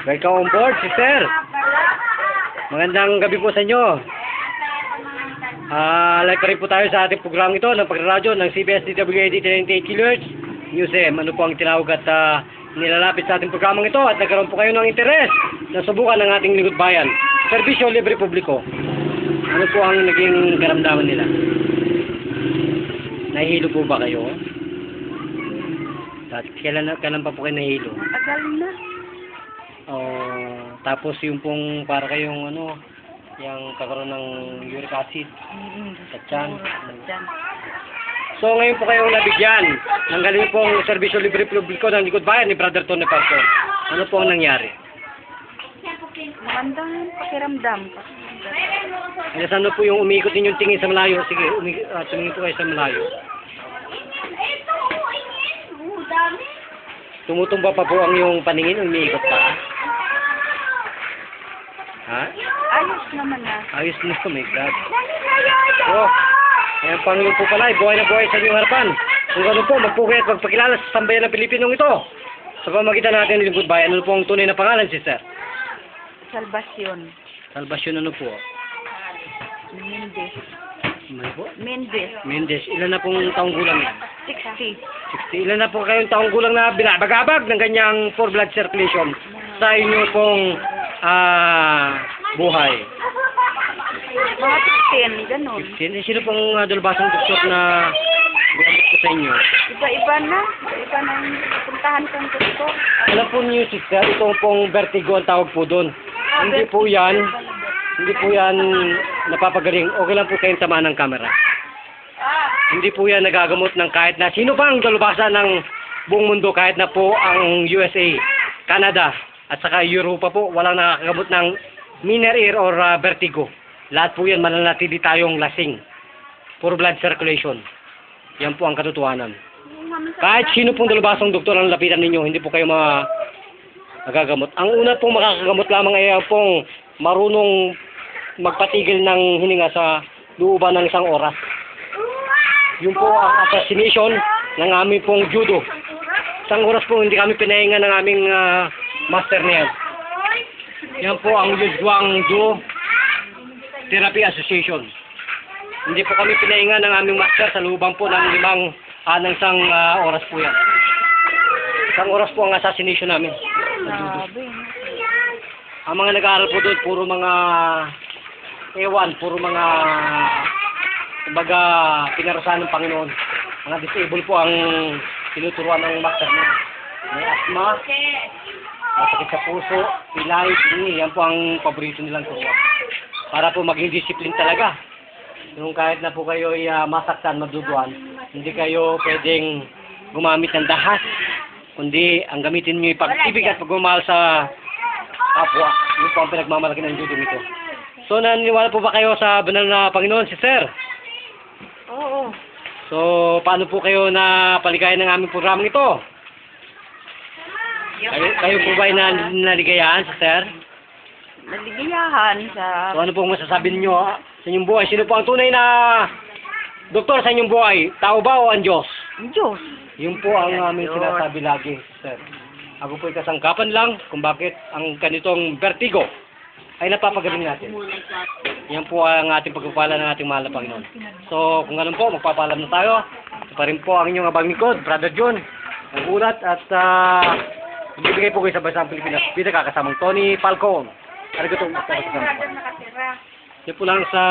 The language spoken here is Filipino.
Welcome on board, sister. Magandang gabi po sa inyo. Live pa rin po tayo sa ating program ito ng pagradyo ng CBS DWAD 98 kHz News M. Ano po ang tinawag at nilalapit sa ating programang ito at nagkaroon po kayo ng interes na subukan ng ating lingkod bayan. Serbisyo libre publiko. Ano po ang naging karamdaman nila? Nahihilo po ba kayo? Kailan pa po kayo nahihilo? Matagal na. Tapos yung pong para kayong yung kakaroon ng uric acid sa tiyan. So ngayon po kayong nabigyan ng galing pong serbisyo libre publiko ng lingkod bayan ni Brother Tony Falcon. Ano po ang nangyari? Magandang pakiramdam. Ano po yung umiikot ninyong tingin sa malayo? Sige, tumingin po kayo sa malayo. Tumutumba pa po ang yung paningin, umiikot pa. Ha? Ayos naman na. Ayos na, oh my God. Oh, ayan Panginoon po pala, buhay na buhay sa inyong harapan. Kung gano'n po, magpukay at magpakilala sa sambayan ng Pilipinong ito. Sa pamagitan natin ng lingkod bayan, ano po ang tunay na pangalan, sister? Salvasyon. Salvasyon ano po? Mendez. Ano po? Mendez. Mendez. Ilan na pong taong gulang yan? 60. 60. Ilan na po kayong taong gulang na binabagabag ng ganyang poor blood circulation sa inyo pong buhay? Mga 15, ganun. 15. Sino pong dalubasang doktor na gamit ko sa inyo? Iba-iba na. Iba na yung puntahan kong doktor. Alam po niyo, sister, itong pong vertigo ang tawag po doon. Hindi po yan napapagaling. Okay lang po kayong tamaan ng camera. Hindi po yan nagagamot ng kahit na sino pang dalubhasa ng buong mundo, kahit na po ang USA, Canada, at saka Europa po, walang nakakagamot ng minor ear or vertigo. Lahat po yan mananatili tayong lasing. Poor blood circulation. Yan po ang katotohanan. Kahit sino pong dalubhasang doktor ang lapitan ninyo, hindi po kayo magagamot. Ang una pong makakagamot lamang ay pong marunong magpatigil ng hininga sa looban ng isang oras. Yun po ang assassination ng aming pong judo. Isang oras po hindi kami pinahinga ng aming master na yan. Yan po ang Yuzhuang Do Therapy Association. Hindi po kami pinahinga ng aming master sa looban po ng isang oras po yan. Isang oras po ang assassination namin. Grabe. Ang mga nag-aaral po doon, puro mga kumbaga pinarasahan ng Panginoon. Mga disabled po ang tinuturuan ng master niya. May asthma, masakit sa puso, pilay, yan po ang paborito nilang turuan. Para po maging discipline talaga. Yung kahit na po kayo ay masaktan, maduduan, hindi kayo pwedeng gumamit ng dahas, kundi ang gamitin niyo ay pag-ibig at pagmamahal sa kapwa. Yun po ang pinagmamalaki ng judo nito. So, naniniwala po ba kayo sa banal na Panginoon, sister? Oo. So, paano po kayo na paligayan ng aming programang ito? Kayo po ba ay naligayahan, sister? Naligayahan sa... So, ano po masasabi ninyo sa inyong buhay? Sino po ang tunay na doktor sa inyong buhay? Tao ba o ang Diyos? Diyos. Yun po ang aming sinasabi lagi, sister. Ako po ay kasangkapan lang kung bakit ang ganitong vertigo ay napapagaling natin. Yan po ang ating pagpapala ng ating mahal na Panginoon. So, kung ganun po, magpapalam na tayo. Ito pa rin po ang inyong abang likod, Brother John. Ang ulat at ibibigay po kayo sa Bansang Pilipinas. Bida kakasamang Tony Falcon. Arigato. Yan po lang sa